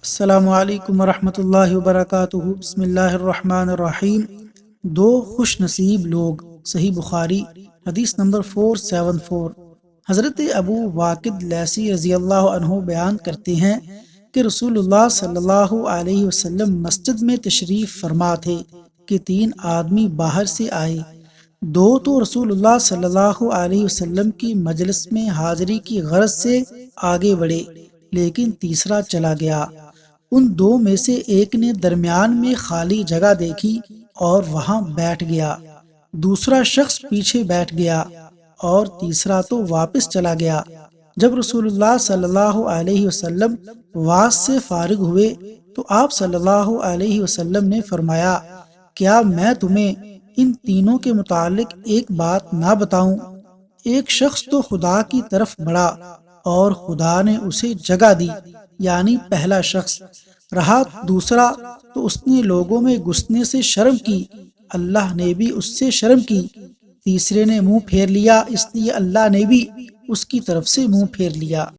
السلام علیکم ورحمۃ اللہ وبرکاتہ۔ بسم اللہ الرحمن الرحیم۔ دو خوش نصیب لوگ، صحیح بخاری، حدیث نمبر 474۔ حضرت ابو واقد لیثی رضی اللہ عنہ بیان کرتے ہیں کہ رسول اللہ صلی اللہ علیہ وسلم مسجد میں تشریف فرما تھے کہ 3 آدمی باہر سے آئے۔ 2 تو رسول اللہ صلی اللہ علیہ وسلم کی مجلس میں حاضری کی غرض سے آگے بڑھے، لیکن تیسرا چلا گیا۔ ان 2 میں سے ایک نے درمیان میں خالی جگہ دیکھی اور وہاں بیٹھ گیا، دوسرا شخص پیچھے بیٹھ گیا اور تیسرا تو واپس چلا گیا۔ جب رسول اللہ صلی اللہ علیہ وسلم واعظ سے فارغ ہوئے تو آپ صلی اللہ علیہ وسلم نے فرمایا، کیا میں تمہیں ان تینوں کے متعلق ایک بات نہ بتاؤں؟ ایک شخص تو خدا کی طرف بڑھا اور خدا نے اسے جگہ دی، یعنی پہلا شخص رہا۔ دوسرا تو اس نے لوگوں میں گھسنے سے شرم کی، اللہ نے بھی اس سے شرم کی۔ تیسرے نے منہ پھیر لیا، اس لیے اللہ نے بھی اس کی طرف سے منہ پھیر لیا۔